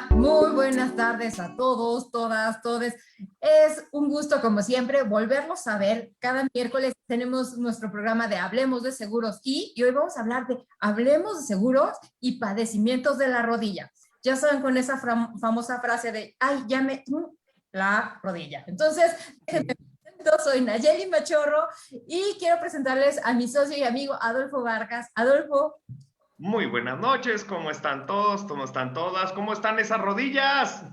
Muy buenas tardes a todos, todas, todes. Es un gusto, como siempre, volverlos a ver. Cada miércoles tenemos nuestro programa de Hablemos de Seguros y hoy vamos a hablar de Hablemos de Seguros y padecimientos de la rodilla. Ya saben, con esa famosa frase de, ay, ya me... la rodilla. Entonces, yo soy Nayeli Machorro y quiero presentarles a mi socio y amigo Adolfo Vargas. Adolfo. Muy buenas noches, ¿cómo están todos? ¿Cómo están todas? ¿Cómo están esas rodillas?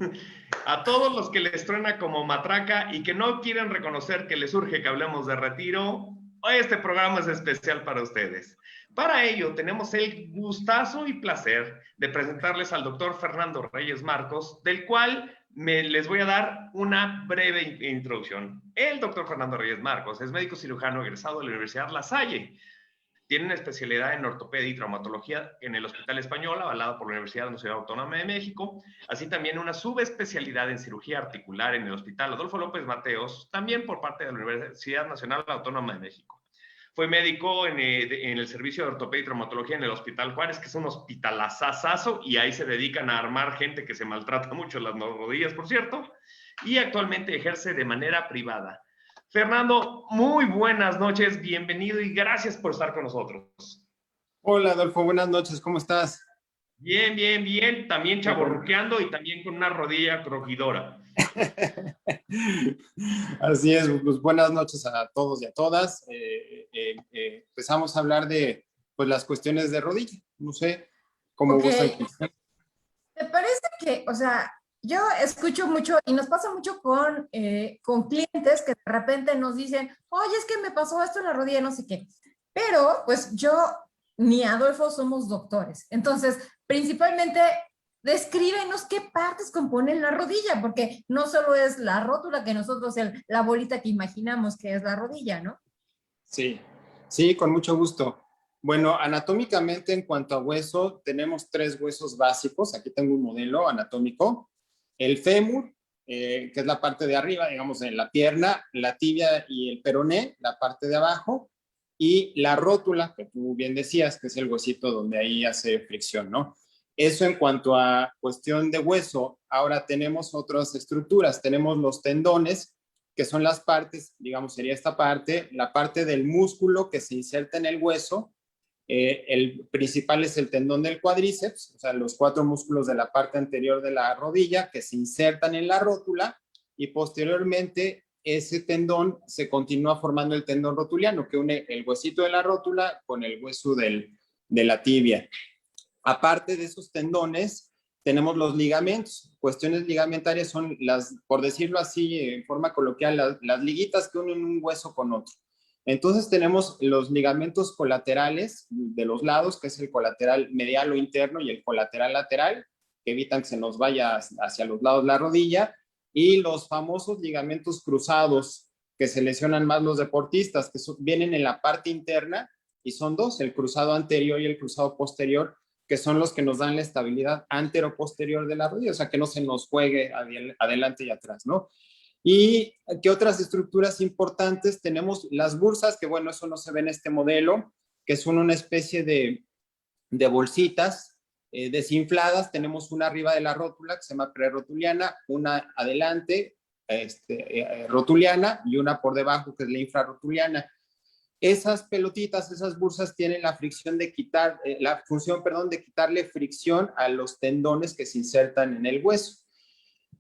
A todos los que les truena como matraca y que no quieren reconocer que les urge que hablemos de retiro, este programa es especial para ustedes. Para ello, tenemos el gustazo y placer de presentarles al doctor Fernando Reyes Marcos, del cual les voy a dar una breve introducción. El doctor Fernando Reyes Marcos es médico cirujano egresado de la Universidad La Salle. Tiene una especialidad en ortopedia y traumatología en el Hospital Español, avalado por la Universidad Nacional Autónoma de México, así también una subespecialidad en cirugía articular en el Hospital Adolfo López Mateos, también por parte de la Universidad Nacional Autónoma de México. Fue médico en el servicio de ortopedia y traumatología en el Hospital Juárez, que es un hospitalazazazo, y ahí se dedican a armar gente que se maltrata mucho las rodillas, por cierto, y actualmente ejerce de manera privada. Fernando, muy buenas noches, bienvenido y gracias por estar con nosotros. Hola Adolfo, buenas noches, ¿cómo estás? Bien, bien, bien, también chavorruqueando y también con una rodilla crujidora. Así es, pues buenas noches a todos y a todas. Empezamos a hablar de pues, las cuestiones de rodilla, no sé cómo gustan. ¿Te parece que, o sea, yo escucho mucho y nos pasa mucho con clientes que de repente nos dicen, oye, es que me pasó esto en la rodilla, no sé qué. Pero, pues yo ni Adolfo somos doctores. Entonces, principalmente, descríbenos qué partes componen la rodilla, porque no solo es la rótula que nosotros, la bolita que imaginamos que es la rodilla, ¿no? Sí, sí, con mucho gusto. Bueno, anatómicamente en cuanto a hueso, tenemos 3 huesos básicos. Aquí tengo un modelo anatómico. El fémur, que es la parte de arriba, digamos, en la pierna, la tibia y el peroné, la parte de abajo, y la rótula, que tú bien decías, que es el huesito donde ahí hace fricción, ¿no? Eso en cuanto a cuestión de hueso. Ahora tenemos otras estructuras. Tenemos los tendones, que son las partes, digamos, sería esta parte, la parte del músculo que se inserta en el hueso. El principal es el tendón del cuádriceps, o sea, los 4 músculos de la parte anterior de la rodilla que se insertan en la rótula y posteriormente ese tendón se continúa formando el tendón rotuliano que une el huesito de la rótula con el hueso de la tibia. Aparte de esos tendones, tenemos los ligamentos. Cuestiones ligamentarias son las, por decirlo así, en forma coloquial, las liguitas que unen un hueso con otro. Entonces tenemos los ligamentos colaterales de los lados, que es el colateral medial o interno y el colateral lateral, que evitan que se nos vaya hacia los lados la rodilla, y los famosos ligamentos cruzados, que se lesionan más los deportistas, que vienen en la parte interna, y son 2, el cruzado anterior y el cruzado posterior, que son los que nos dan la estabilidad antero-posterior de la rodilla, o sea, que no se nos juegue adelante y atrás, ¿no? ¿Y qué otras estructuras importantes? Tenemos las bursas, que bueno, eso no se ve en este modelo, que son una especie de bolsitas desinfladas. Tenemos una arriba de la rótula, que se llama prerrotuliana, una adelante, rotuliana, y una por debajo, que es la infrarrotuliana. Esas pelotitas, esas bursas tienen la fricción de quitar, la función, perdón, de quitarle fricción a los tendones que se insertan en el hueso.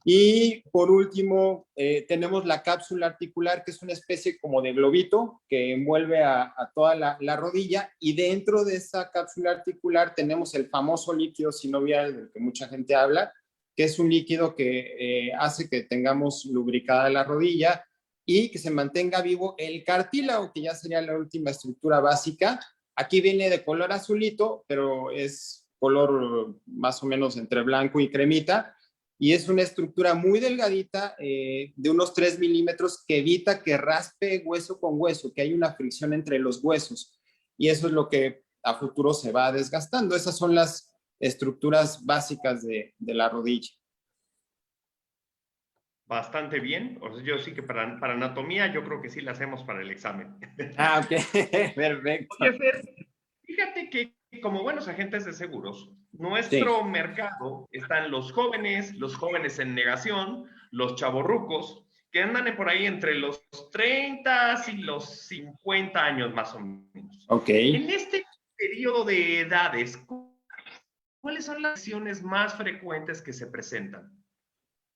Y por último, tenemos la cápsula articular, que es una especie como de globito que envuelve a toda la rodilla, y dentro de esa cápsula articular tenemos el famoso líquido sinovial del que mucha gente habla, que es un líquido que hace que tengamos lubricada la rodilla y que se mantenga vivo el cartílago, que ya sería la última estructura básica. Aquí viene de color azulito, pero es color más o menos entre blanco y cremita, y es una estructura muy delgadita, de unos 3 milímetros, que evita que raspe hueso con hueso, que hay una fricción entre los huesos, y eso es lo que a futuro se va desgastando. Esas son las estructuras básicas de la rodilla. Bastante bien, o sea, yo sí que para anatomía yo creo que sí la hacemos para el examen. Ah, ok, perfecto. Oye, Fer, fíjate que como buenos agentes de seguros, nuestro mercado están los jóvenes en negación, los chavorrucos, que andan por ahí entre los 30 y los 50 años más o menos. Ok. En este periodo de edades, ¿cuáles son las lesiones más frecuentes que se presentan?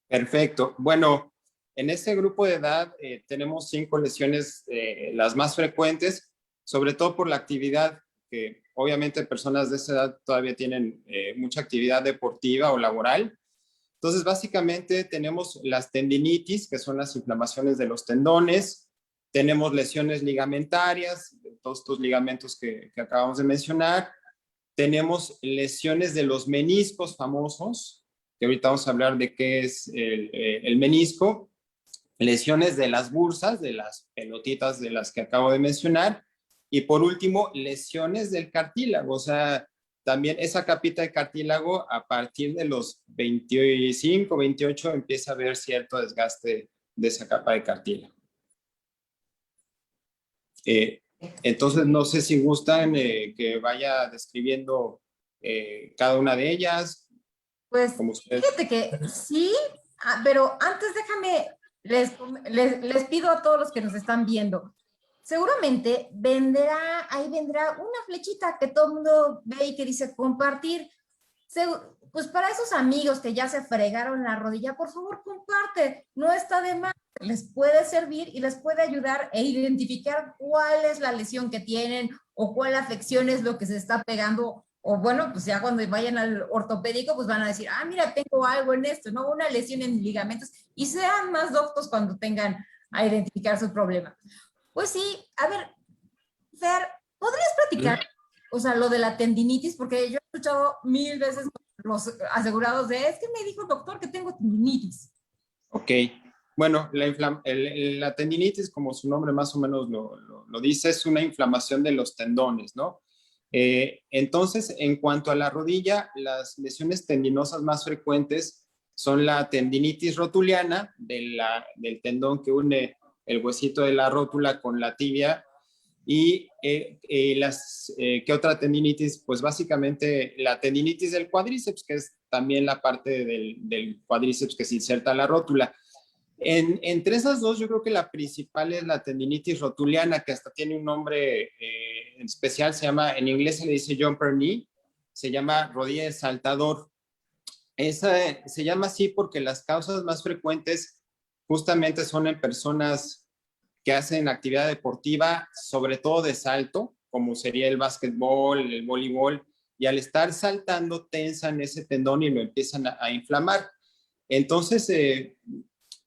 Perfecto. Bueno, en este grupo de edad tenemos 5 lesiones, las más frecuentes, sobre todo por la actividad, que obviamente personas de esa edad todavía tienen mucha actividad deportiva o laboral. Entonces, básicamente tenemos las tendinitis, que son las inflamaciones de los tendones, tenemos lesiones ligamentarias, todos estos ligamentos que acabamos de mencionar, tenemos lesiones de los meniscos famosos, que ahorita vamos a hablar de qué es el menisco, lesiones de las bursas, de las pelotitas de las que acabo de mencionar, y por último, lesiones del cartílago, o sea, también esa capita de cartílago a partir de los 25, 28 empieza a haber cierto desgaste de esa capa de cartílago. Entonces, no sé si gustan que vaya describiendo cada una de ellas. Pues Como ustedes. fíjate que sí, pero antes déjame, les pido a todos los que nos están viendo, seguramente ahí vendrá una flechita que todo el mundo ve y que dice compartir. Pues para esos amigos que ya se fregaron la rodilla, por favor comparte, no está de más, les puede servir y les puede ayudar a identificar cuál es la lesión que tienen o cuál afección es lo que se está pegando, o bueno, pues ya cuando vayan al ortopédico, pues van a decir, mira, tengo algo en esto, ¿no? Una lesión en ligamentos, y sean más doctos cuando tengan a identificar su problema. Pues sí, a ver, Fer, ¿podrías platicar, o sea, lo de la tendinitis? Porque yo he escuchado 1000 veces los asegurados es que me dijo el doctor que tengo tendinitis. Ok, bueno, la tendinitis, como su nombre más o menos lo dice, es una inflamación de los tendones, ¿no? Entonces, en cuanto a la rodilla, las lesiones tendinosas más frecuentes son la tendinitis rotuliana del tendón que une el huesito de la rótula con la tibia. Y ¿qué otra tendinitis? Pues básicamente la tendinitis del cuádriceps, que es también la parte del cuádriceps que se inserta la rótula. Entre esas dos, yo creo que la principal es la tendinitis rotuliana, que hasta tiene un nombre especial, se llama, en inglés se le dice jumper knee, se llama rodilla de saltador. Esa se llama así porque las causas más frecuentes justamente son en personas que hacen actividad deportiva, sobre todo de salto, como sería el básquetbol, el voleibol, y al estar saltando tensan ese tendón y lo empiezan a inflamar. Entonces,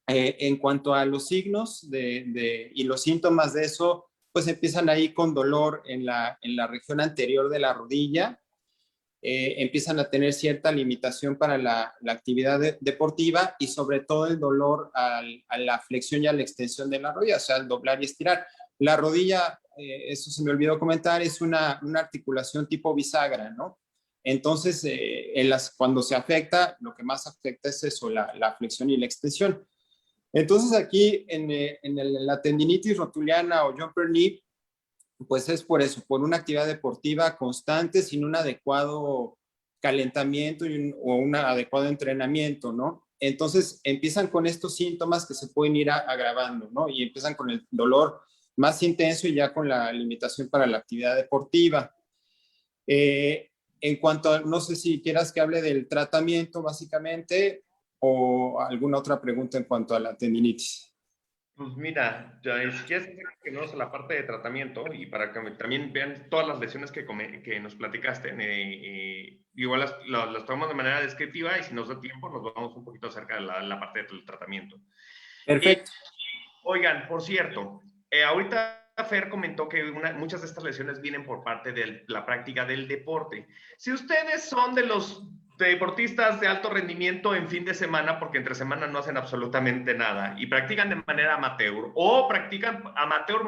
en cuanto a los signos y los síntomas de eso, pues empiezan ahí con dolor en la región anterior de la rodilla, empiezan a tener cierta limitación para la actividad deportiva y sobre todo el dolor a la flexión y a la extensión de la rodilla, o sea, al doblar y estirar. La rodilla, eso se me olvidó comentar, es una articulación tipo bisagra, ¿no? Entonces, cuando se afecta, lo que más afecta es eso, la flexión y la extensión. Entonces, aquí en la tendinitis rotuliana o jumper knee, pues es por eso, por una actividad deportiva constante, sin un adecuado calentamiento o un adecuado entrenamiento, ¿no? Entonces empiezan con estos síntomas que se pueden ir agravando, ¿no? Y empiezan con el dolor más intenso y ya con la limitación para la actividad deportiva. En cuanto a, no sé si quieras que hable del tratamiento básicamente o alguna otra pregunta en cuanto a la tendinitis. Pues mira, si quieres que nos a la parte de tratamiento y para que también vean todas las lesiones que nos platicaste, igual las tomamos de manera descriptiva y si nos da tiempo nos vamos un poquito acerca de la parte del tratamiento. Perfecto. Oigan, por cierto, ahorita Fer comentó que muchas de estas lesiones vienen por parte de la práctica del deporte. Si ustedes son de los deportistas de alto rendimiento en fin de semana, porque entre semana no hacen absolutamente nada y practican de manera amateur o practican amateur,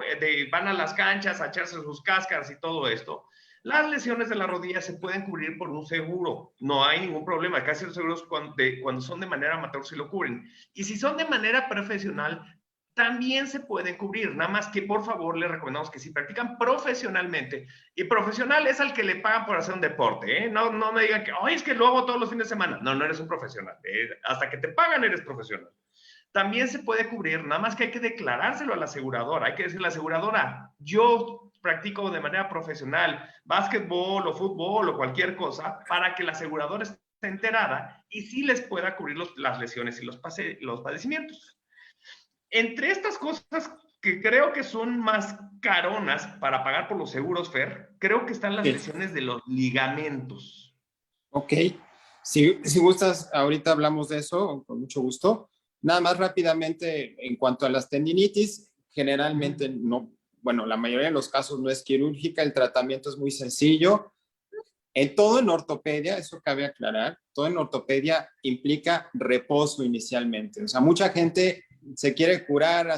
van a las canchas a echarse sus cáscaras y todo esto, las lesiones de la rodilla se pueden cubrir por un seguro, no hay ningún problema. Casi los seguros cuando son de manera amateur sí lo cubren, y si son de manera profesional también se pueden cubrir, nada más que por favor les recomendamos que si practican profesionalmente, y profesional es al que le pagan por hacer un deporte, ¿eh? No, no me digan que, oye, es que lo hago todos los fines de semana. No, no eres un profesional, hasta que te pagan eres profesional. También se puede cubrir, nada más que hay que declarárselo a la aseguradora, hay que decirle a la aseguradora, yo practico de manera profesional básquetbol o fútbol o cualquier cosa, para que la aseguradora esté enterada y sí les pueda cubrir las lesiones y los padecimientos. Entre estas cosas que creo que son más caronas para pagar por los seguros, Fer, creo que están las lesiones de los ligamentos. Ok, si gustas, ahorita hablamos de eso, con mucho gusto. Nada más rápidamente, en cuanto a las tendinitis, generalmente no, bueno, la mayoría de los casos no es quirúrgica, el tratamiento es muy sencillo. Todo en ortopedia, eso cabe aclarar, todo en ortopedia implica reposo inicialmente. O sea, mucha gente se quiere curar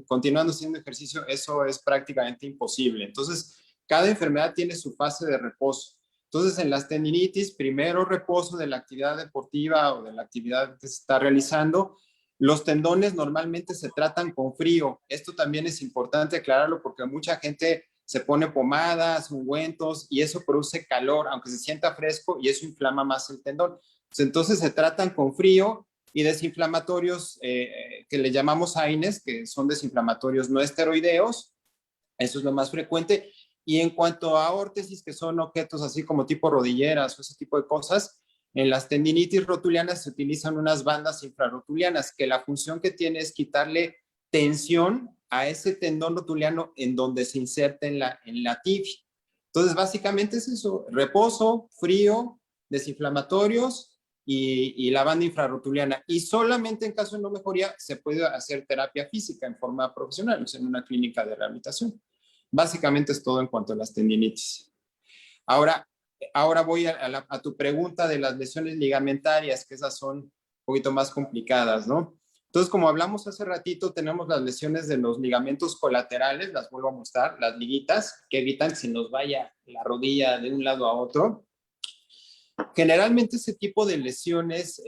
continuando haciendo ejercicio, eso es prácticamente imposible. Entonces, cada enfermedad tiene su fase de reposo. Entonces, en las tendinitis, primero reposo de la actividad deportiva o de la actividad que se está realizando. Los tendones normalmente se tratan con frío. Esto también es importante aclararlo porque mucha gente se pone pomadas, ungüentos y eso produce calor, aunque se sienta fresco, y eso inflama más el tendón. Entonces se tratan con frío y desinflamatorios que le llamamos AINES, que son desinflamatorios no esteroideos. Eso es lo más frecuente. Y en cuanto a órtesis, que son objetos así como tipo rodilleras o ese tipo de cosas, en las tendinitis rotulianas se utilizan unas bandas infrarrotulianas, que la función que tiene es quitarle tensión a ese tendón rotuliano en donde se inserta en la tibia. Entonces, básicamente es eso: reposo, frío, desinflamatorios y la banda infrarrotuliana. Y solamente en caso de no mejoría se puede hacer terapia física en forma profesional, o sea, en una clínica de rehabilitación. Básicamente es todo en cuanto a las tendinitis. Ahora voy a tu pregunta de las lesiones ligamentarias, que esas son un poquito más complicadas, ¿no? Entonces, como hablamos hace ratito, tenemos las lesiones de los ligamentos colaterales, las vuelvo a mostrar, las liguitas, que evitan que se nos vaya la rodilla de un lado a otro. Generalmente ese tipo de lesiones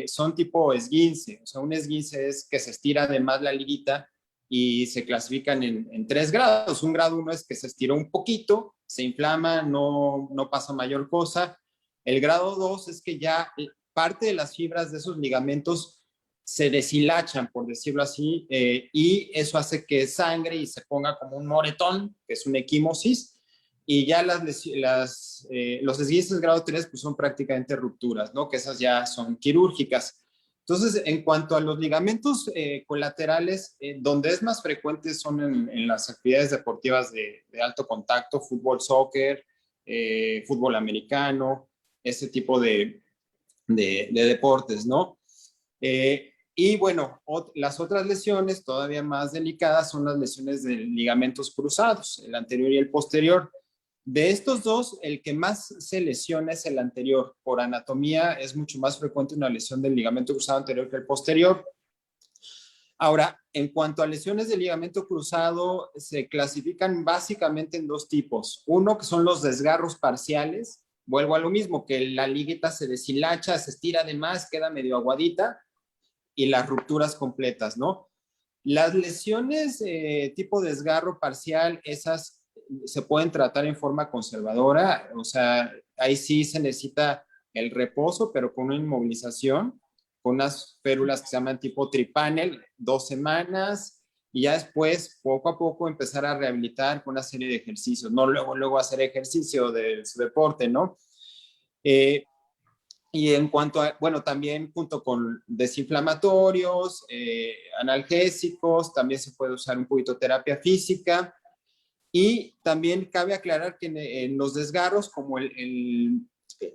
son tipo esguince, o sea, un esguince es que se estira de más la liguita y se clasifican en 3 grados. Un grado 1 es que se estiró un poquito, se inflama, no pasa mayor cosa. El grado 2 es que ya parte de las fibras de esos ligamentos se deshilachan, por decirlo así, y eso hace que sangre y se ponga como un moretón, que es una equimosis, y ya los esguinces grado 3 pues son prácticamente rupturas, ¿no? Que esas ya son quirúrgicas. Entonces, en cuanto a los ligamentos colaterales, donde es más frecuente son en las actividades deportivas de alto contacto, fútbol, soccer, fútbol americano, ese tipo de deportes, ¿no? Y bueno, las otras lesiones todavía más delicadas son las lesiones de ligamentos cruzados, el anterior y el posterior. De estos dos, el que más se lesiona es el anterior. Por anatomía es mucho más frecuente una lesión del ligamento cruzado anterior que el posterior. Ahora, en cuanto a lesiones del ligamento cruzado, se clasifican básicamente en 2 tipos. Uno, que son los desgarros parciales. Vuelvo a lo mismo, que la liguita se deshilacha, se estira de más, queda medio aguadita, y las rupturas completas, ¿no? Las lesiones tipo desgarro parcial, esas se pueden tratar en forma conservadora, o sea, ahí sí se necesita el reposo, pero con una inmovilización, con unas férulas que se llaman tipo tripanel, 2 semanas, y ya después, poco a poco, empezar a rehabilitar con una serie de ejercicios, no luego hacer ejercicio de su deporte, ¿no? Y en cuanto a, bueno, también junto con desinflamatorios, analgésicos, también se puede usar un poquito de terapia física. Y también cabe aclarar que en los desgarros, como el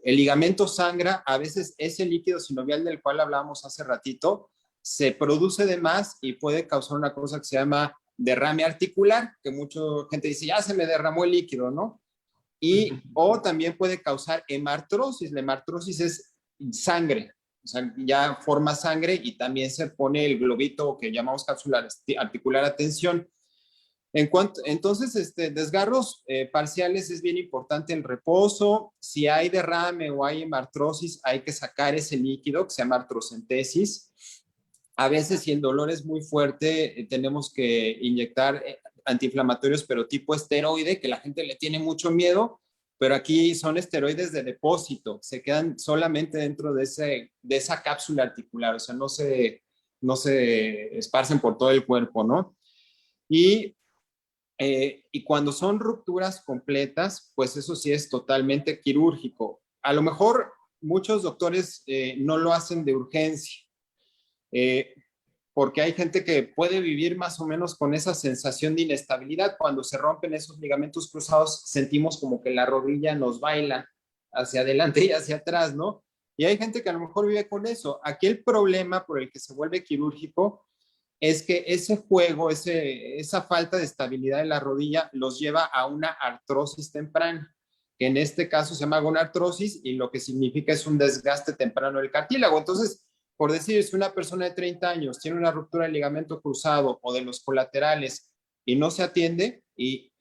ligamento sangra, a veces ese líquido sinovial del cual hablábamos hace ratito, se produce de más y puede causar una cosa que se llama derrame articular, que mucha gente dice, ya se me derramó el líquido, ¿no? O también puede causar hemartrosis. La hemartrosis es sangre, o sea, ya forma sangre y también se pone el globito que llamamos cápsula articular a tensión. Entonces, desgarros parciales es bien importante el reposo. Si hay derrame o hay hemartrosis, hay que sacar ese líquido que se llama artrocentesis. A veces, si el dolor es muy fuerte, tenemos que inyectar antiinflamatorios, pero tipo esteroide, que la gente le tiene mucho miedo, pero aquí son esteroides de depósito, se quedan solamente dentro de esa cápsula articular, o sea, no se esparcen por todo el cuerpo, ¿no? Y cuando son rupturas completas, pues eso sí es totalmente quirúrgico. A lo mejor muchos doctores no lo hacen de urgencia, eh, porque hay gente que puede vivir más o menos con esa sensación de inestabilidad. Cuando se rompen esos ligamentos cruzados, sentimos como que la rodilla nos baila hacia adelante y hacia atrás, ¿no? Y hay gente que a lo mejor vive con eso. Aquí el problema por el que se vuelve quirúrgico es que ese juego, esa falta de estabilidad de la rodilla los lleva a una artrosis temprana, que en este caso se llama gonartrosis y lo que significa es un desgaste temprano del cartílago. Entonces, por decir, si una persona de 30 años tiene una ruptura del ligamento cruzado o de los colaterales y no se atiende, y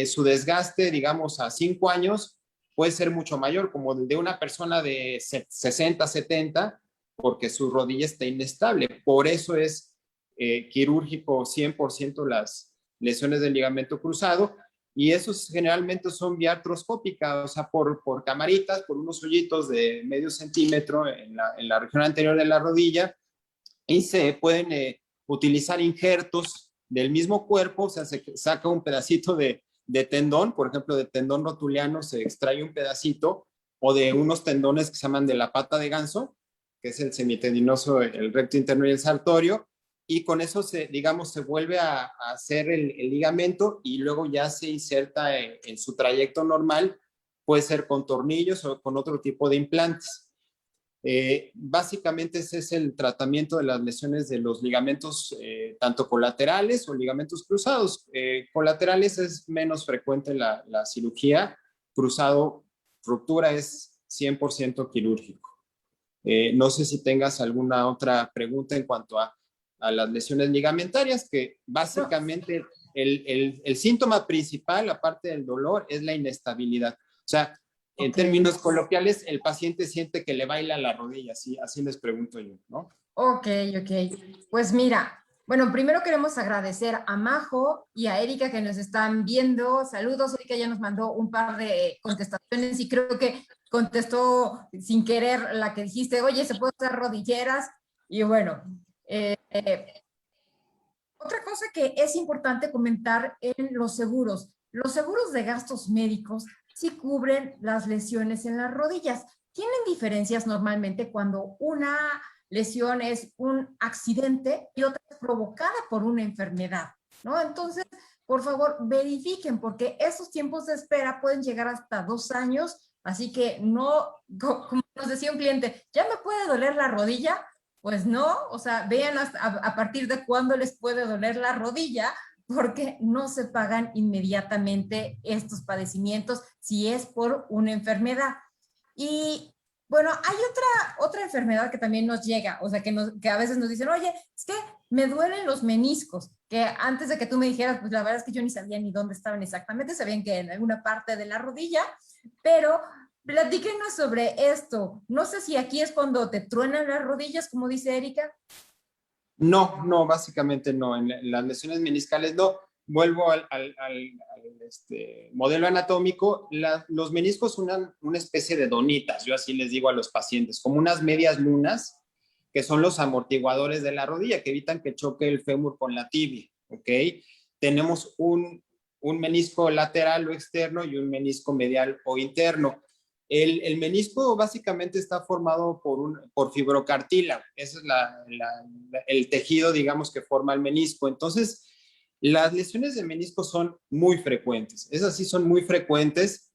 su desgaste, digamos, a 5 años puede ser mucho mayor, como el de una persona de 60, 70, porque su rodilla está inestable. Por eso es quirúrgico 100% las lesiones del ligamento cruzado, y esos generalmente son vía artroscópica, o sea, por camaritas, por unos hoyitos de medio centímetro en la región anterior de la rodilla, y se pueden utilizar injertos del mismo cuerpo, o sea, se saca un pedacito de tendón, por ejemplo, de tendón rotuliano se extrae un pedacito, o de unos tendones que se llaman de la pata de ganso, que es el semitendinoso, el recto interno y el sartorio, y con eso digamos, se vuelve a hacer el ligamento y luego ya se inserta en su trayecto normal, puede ser con tornillos o con otro tipo de implantes. Básicamente ese es el tratamiento de las lesiones de los ligamentos, tanto colaterales o ligamentos cruzados. Colaterales es menos frecuente la cirugía, cruzado, ruptura es 100% quirúrgico. No sé si tengas alguna otra pregunta en cuanto a las lesiones ligamentarias, que básicamente el síntoma principal, aparte del dolor, es la inestabilidad. O sea, en términos coloquiales, el paciente siente que le baila la rodilla, así les pregunto yo, ¿no? Ok. Pues mira, bueno, primero queremos agradecer a Majo y a Erika que nos están viendo. Saludos, Erika ya nos mandó un par de contestaciones y creo que contestó sin querer la que dijiste, oye, ¿se puede usar rodilleras? Y bueno, otra cosa que es importante comentar en los seguros de gastos médicos sí cubren las lesiones en las rodillas. Tienen diferencias normalmente cuando una lesión es un accidente y otra es provocada por una enfermedad, ¿no? Entonces, por favor, verifiquen porque esos tiempos de espera pueden llegar hasta 2 años, así que no, como nos decía un cliente, ¿ya me puede doler la rodilla? Pues no, o sea, vean a partir de cuándo les puede doler la rodilla, porque no se pagan inmediatamente estos padecimientos si es por una enfermedad. Y bueno, hay otra enfermedad que también nos llega, o sea, que a veces nos dicen, oye, es que me duelen los meniscos, que antes de que tú me dijeras, pues la verdad es que yo ni sabía ni dónde estaban exactamente, sabían que en alguna parte de la rodilla, pero platíquenos sobre esto. No sé si aquí es cuando te truenan las rodillas, como dice Erika. No, básicamente no. En las lesiones meniscales no. Vuelvo al modelo anatómico. Los meniscos son una especie de donitas, yo así les digo a los pacientes, como unas medias lunas, que son los amortiguadores de la rodilla, que evitan que choque el fémur con la tibia, ¿ok? Tenemos un menisco lateral o externo y un menisco medial o interno. El menisco básicamente está formado por fibrocartílago, ese es el tejido, digamos, que forma el menisco. Entonces, las lesiones de menisco son muy frecuentes, esas sí son muy frecuentes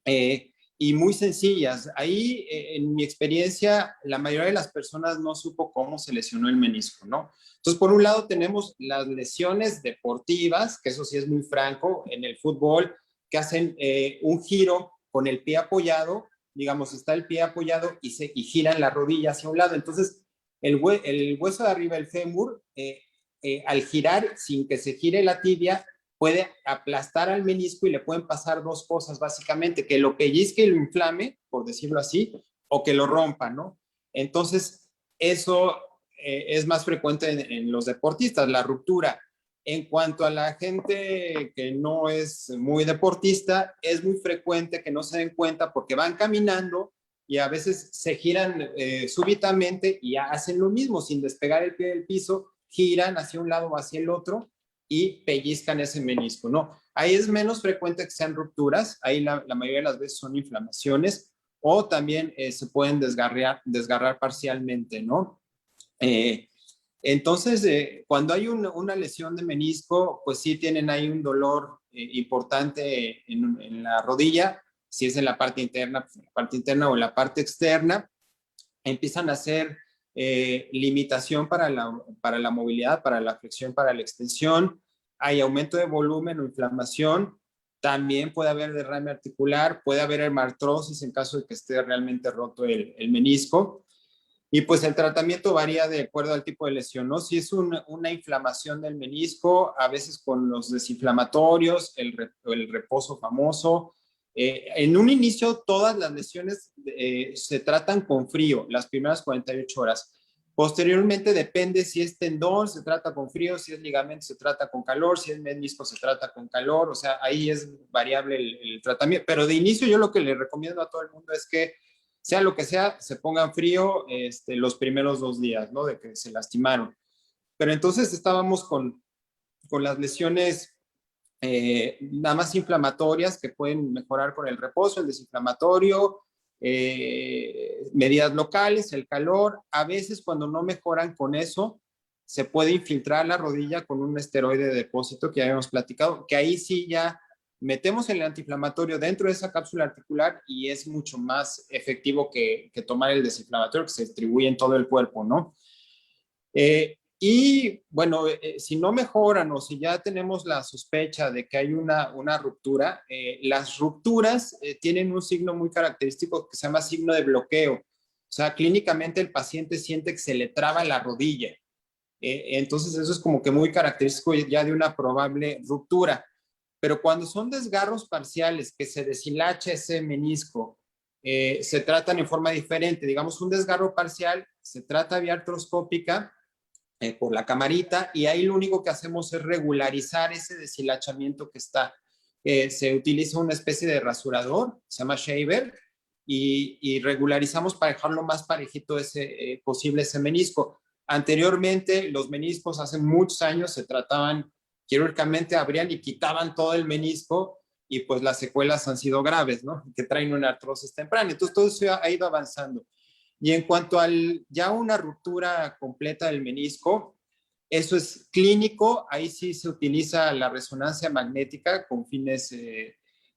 y muy sencillas. Ahí, en mi experiencia, la mayoría de las personas no supo cómo se lesionó el menisco, ¿no? Entonces, por un lado tenemos las lesiones deportivas, que eso sí es muy franco, en el fútbol, que hacen un giro con el pie apoyado, digamos, está el pie apoyado y giran la rodilla hacia un lado. Entonces, el hueso de arriba, el fémur, al girar, sin que se gire la tibia, puede aplastar al menisco y le pueden pasar dos cosas, básicamente, que lo pellizque y lo inflame, por decirlo así, o que lo rompa, ¿no? Entonces, eso es más frecuente en los deportistas, la ruptura. En cuanto a la gente que no es muy deportista, es muy frecuente que no se den cuenta porque van caminando y a veces se giran súbitamente y hacen lo mismo, sin despegar el pie del piso, giran hacia un lado o hacia el otro y pellizcan ese menisco, ¿no? Ahí es menos frecuente que sean rupturas, ahí la mayoría de las veces son inflamaciones o también se pueden desgarrar parcialmente, ¿no? Entonces, cuando hay una lesión de menisco, pues sí tienen ahí un dolor importante en la rodilla, si es en la parte interna, pues en la parte interna o en la parte externa, empiezan a hacer limitación para la movilidad, para la flexión, para la extensión, hay aumento de volumen o inflamación, también puede haber derrame articular, puede haber hemartrosis en caso de que esté realmente roto el menisco. Y pues el tratamiento varía de acuerdo al tipo de lesión, ¿no? Si es una inflamación del menisco, a veces con los desinflamatorios, el reposo famoso. En un inicio, todas las lesiones se tratan con frío, las primeras 48 horas. Posteriormente depende si es tendón, se trata con frío, si es ligamento, se trata con calor, si es menisco, se trata con calor. O sea, ahí es variable el tratamiento. Pero de inicio yo lo que le recomiendo a todo el mundo es que sea lo que sea, se pongan frío los primeros 2 días, ¿no? De que se lastimaron. Pero entonces estábamos con las lesiones nada más inflamatorias que pueden mejorar con el reposo, el desinflamatorio, medidas locales, el calor. A veces cuando no mejoran con eso, se puede infiltrar la rodilla con un esteroide de depósito que ya habíamos platicado, que ahí sí ya metemos el antiinflamatorio dentro de esa cápsula articular y es mucho más efectivo que tomar el desinflamatorio que se distribuye en todo el cuerpo, ¿no? Y bueno, si no mejoran o si ya tenemos la sospecha de que hay una ruptura, las rupturas tienen un signo muy característico que se llama signo de bloqueo. O sea, clínicamente el paciente siente que se le traba la rodilla. Entonces eso es como que muy característico ya de una probable ruptura. Pero cuando son desgarros parciales, que se deshilacha ese menisco, se tratan en forma diferente. Digamos, un desgarro parcial se trata vía artroscópica por la camarita y ahí lo único que hacemos es regularizar ese deshilachamiento que está. Se utiliza una especie de rasurador, se llama shaver, y regularizamos para dejarlo más parejito posible ese menisco. Anteriormente, los meniscos hace muchos años se trataban quirúrgicamente, abrían y quitaban todo el menisco y pues las secuelas han sido graves, ¿no? Que traen una artrosis temprana. Entonces todo eso ha ido avanzando. Y en cuanto ya una ruptura completa del menisco, eso es clínico, ahí sí se utiliza la resonancia magnética con fines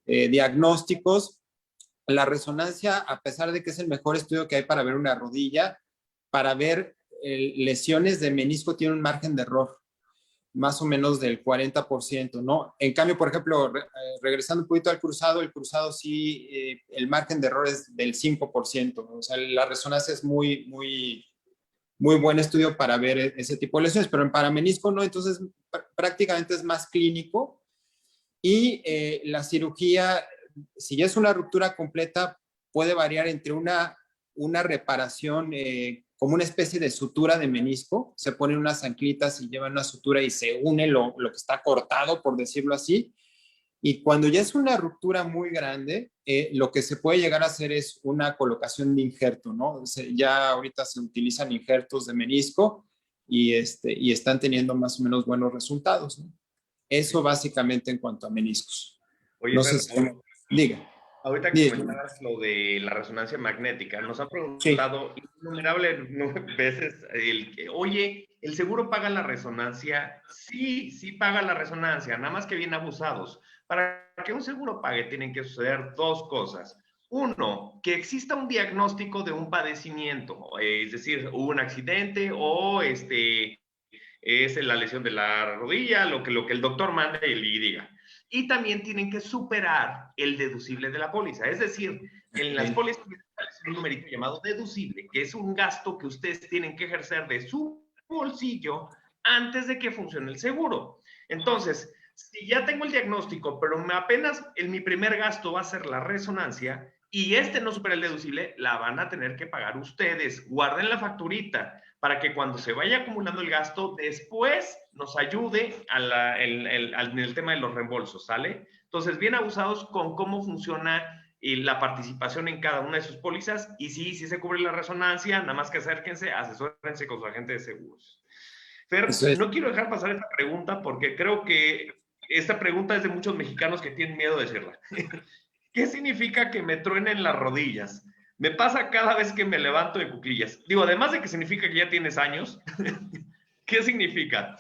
diagnósticos. La resonancia, a pesar de que es el mejor estudio que hay para ver una rodilla, para ver lesiones de menisco tiene un margen de error más o menos del 40%, ¿no? En cambio, por ejemplo, regresando un poquito al cruzado, el cruzado sí, el margen de error es del 5%, o sea, la resonancia es muy, muy, muy buen estudio para ver ese tipo de lesiones, pero en paramenisco no, entonces prácticamente es más clínico y la cirugía, si ya es una ruptura completa, puede variar entre una reparación como una especie de sutura de menisco, se ponen unas anclitas y llevan una sutura y se une lo que está cortado, por decirlo así, y cuando ya es una ruptura muy grande, lo que se puede llegar a hacer es una colocación de injerto, ¿no? Ya ahorita se utilizan injertos de menisco y están teniendo más o menos buenos resultados, ¿no? Eso básicamente en cuanto a meniscos. Oye, No Fer, sé si... Diga. ahorita que comentabas lo de la resonancia magnética, nos han preguntado innumerables veces oye, ¿el seguro paga la resonancia? Sí, sí paga la resonancia, nada más que bien abusados. Para que un seguro pague tienen que suceder 2 cosas. Uno, que exista un diagnóstico de un padecimiento, es decir, hubo un accidente o es la lesión de la rodilla, lo que el doctor mande y diga. Y también tienen que superar el deducible de la póliza. Es decir, en las pólizas hay un numerito llamado deducible, que es un gasto que ustedes tienen que ejercer de su bolsillo antes de que funcione el seguro. Entonces, si ya tengo el diagnóstico, pero apenas mi primer gasto va a ser la resonancia y este no supera el deducible, la van a tener que pagar ustedes. Guarden la facturita para que cuando se vaya acumulando el gasto, después nos ayude en el tema de los reembolsos, ¿sale? Entonces, bien abusados con cómo funciona la participación en cada una de sus pólizas, y sí se cubre la resonancia, nada más que acérquense, asesórense con su agente de seguros. Fer, no quiero dejar pasar esta pregunta porque creo que esta pregunta es de muchos mexicanos que tienen miedo de decirla. ¿Qué significa que me truenen las rodillas? Me pasa cada vez que me levanto de cuclillas. Digo, además de que significa que ya tienes años, ¿qué significa?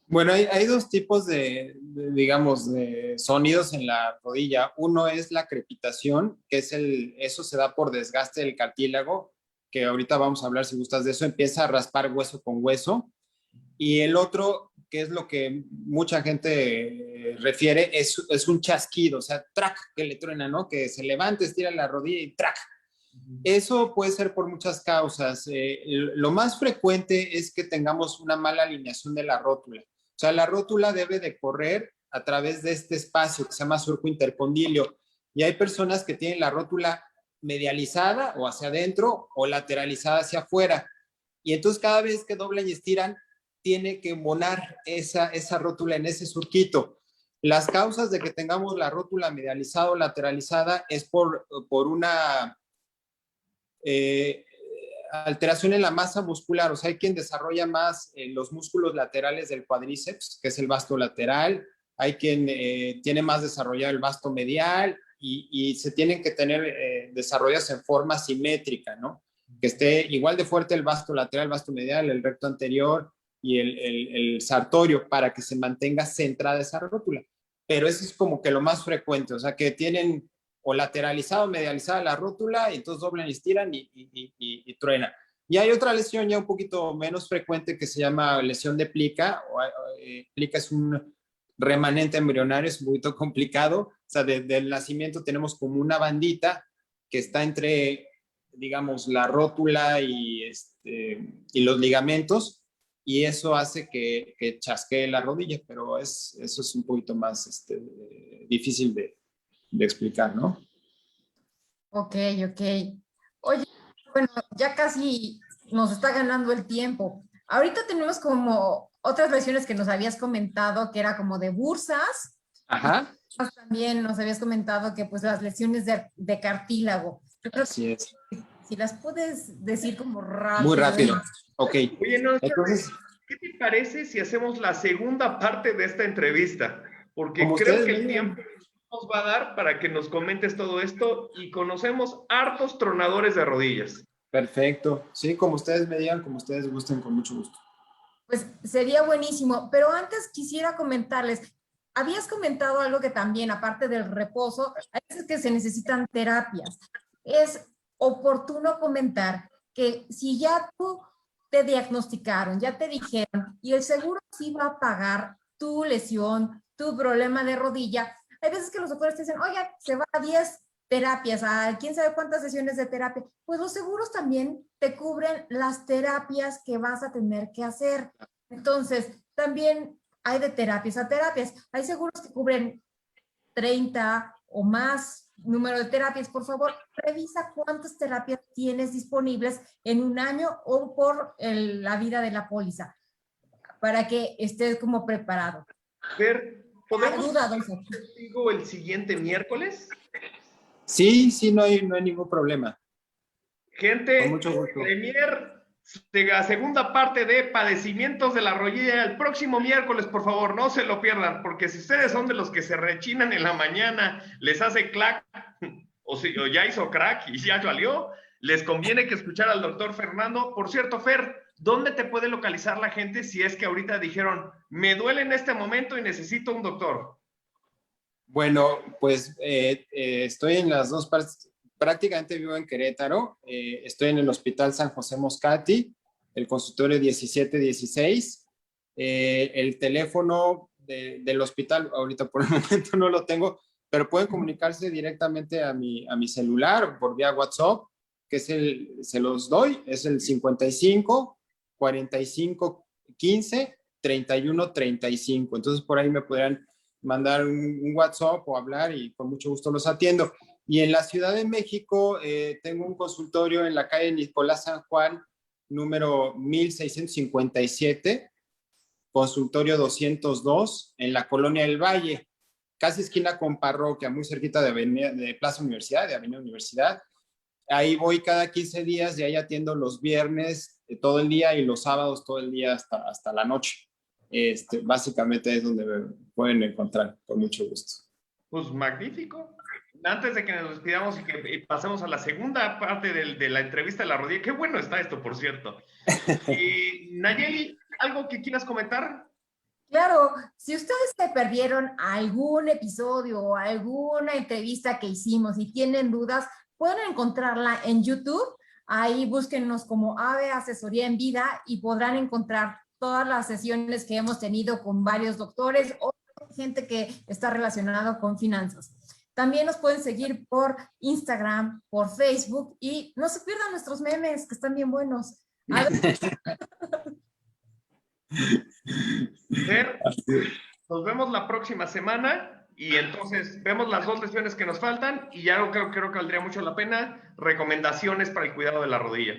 Bueno, hay dos tipos digamos, de sonidos en la rodilla. Uno es la crepitación, que es eso se da por desgaste del cartílago, que ahorita vamos a hablar si gustas de eso, empieza a raspar hueso con hueso. Y el otro, que es lo que mucha gente refiere, es un chasquido, o sea, track, que le truena, ¿no? Que se levanta, estira la rodilla y track. Eso puede ser por muchas causas. Lo más frecuente es que tengamos una mala alineación de la rótula. O sea, la rótula debe de correr a través de este espacio que se llama surco intercondilio. Y hay personas que tienen la rótula medializada o hacia adentro o lateralizada hacia afuera. Y entonces cada vez que doblan y estiran, tiene que embonar esa rótula en ese surquito. Las causas de que tengamos la rótula medializada o lateralizada es por una alteración en la masa muscular. O sea, hay quien desarrolla más los músculos laterales del cuádriceps, que es el vasto lateral. Hay quien tiene más desarrollado el vasto medial y se tienen que tener desarrollados en forma simétrica, ¿no? Que esté igual de fuerte el vasto lateral, el vasto medial, el recto anterior y el sartorio para que se mantenga centrada esa rótula. Pero eso es como que lo más frecuente, o sea, que tienen o lateralizada o medializada la rótula y entonces doblan y estiran y truena. Y hay otra lesión ya un poquito menos frecuente que se llama lesión de plica. Plica es un remanente embrionario, es un poquito complicado. O sea, desde el nacimiento tenemos como una bandita que está entre, digamos, la rótula y los ligamentos, y eso hace que chasquee la rodilla, pero eso es un poquito más difícil de explicar, ¿no? Ok. Oye, bueno, ya casi nos está ganando el tiempo. Ahorita tenemos como otras lesiones que nos habías comentado, que era como de bursas. Ajá. También nos habías comentado que pues las lesiones de cartílago. Yo creo Así es. Si las puedes decir como rápido. Muy rápido. Ok. Oye, no, entonces, ¿qué te parece si hacemos la segunda parte de esta entrevista? Porque como creo ustedes que el digan. tiempo nos va a dar para que nos comentes todo esto y conocemos hartos tronadores de rodillas. Perfecto. Sí, como ustedes me digan, como ustedes gusten, con mucho gusto. Pues sería buenísimo, pero antes quisiera comentarles, habías comentado algo que también, aparte del reposo, hay veces que se necesitan terapias. Es oportuno comentar que si ya tú te diagnosticaron, ya te dijeron, y el seguro sí va a pagar tu lesión, tu problema de rodilla, hay veces que los doctores te dicen, oigan, se va a 10 terapias, a quién sabe cuántas sesiones de terapia, pues los seguros también te cubren las terapias que vas a tener que hacer. Entonces, también hay de terapias a terapias. Hay seguros que cubren 30 o más número de terapias. Por favor, revisa cuántas terapias tienes disponibles en un año o por la vida de la póliza, para que estés como preparado. Fer, ¿podemos Ayuda, Adolfo. contigo el siguiente miércoles? Sí, no hay ningún problema. Gente, con mucho gusto. Premier, de la segunda parte de padecimientos de la rodilla el próximo miércoles, por favor, no se lo pierdan, porque si ustedes son de los que se rechinan en la mañana, les hace clac, o ya hizo crack y ya valió, les conviene que escuchar al doctor Fernando. Por cierto, Fer, ¿dónde te puede localizar la gente si es que ahorita dijeron, me duele en este momento y necesito un doctor? Bueno, pues estoy en las dos partes. Prácticamente vivo en Querétaro. Estoy en el Hospital San José Moscati, el consultorio 1716. El teléfono del hospital, ahorita por el momento no lo tengo, pero pueden comunicarse directamente a mi celular por vía WhatsApp, que se los doy, es el 55 45 15 31 35. Entonces por ahí me podrán mandar un WhatsApp o hablar y con mucho gusto los atiendo. Y en la Ciudad de México tengo un consultorio en la calle Nicolás San Juan, número 1657, consultorio 202, en la Colonia del Valle, casi esquina con Parroquia, muy cerquita de Plaza Universidad, de Avenida Universidad. Ahí voy cada 15 días y ahí atiendo los viernes todo el día y los sábados todo el día hasta la noche. Básicamente es donde me pueden encontrar, con mucho gusto. Pues magnífico. Antes de que nos despidamos y que pasemos a la segunda parte de la entrevista de la rodilla, qué bueno está esto, por cierto. Nayeli, ¿algo que quieras comentar? Claro, si ustedes se perdieron algún episodio o alguna entrevista que hicimos y tienen dudas, pueden encontrarla en YouTube. Ahí búsquennos como AVE Asesoría en Vida y podrán encontrar todas las sesiones que hemos tenido con varios doctores o gente que está relacionada con finanzas. También nos pueden seguir por Instagram, por Facebook y no se pierdan nuestros memes que están bien buenos. Nos vemos la próxima semana y entonces vemos las 2 lesiones que nos faltan y ya creo que valdría mucho la pena recomendaciones para el cuidado de la rodilla.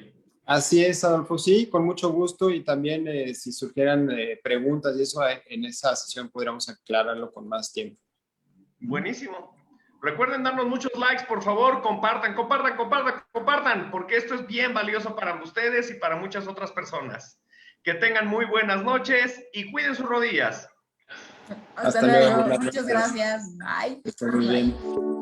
Así es, Adolfo, sí, con mucho gusto y también si surgieran preguntas y eso en esa sesión podríamos aclararlo con más tiempo. Buenísimo. Recuerden darnos muchos likes, por favor, compartan, porque esto es bien valioso para ustedes y para muchas otras personas. Que tengan muy buenas noches y cuiden sus rodillas. Hasta luego. Muchas gracias. Bye. Está muy bien.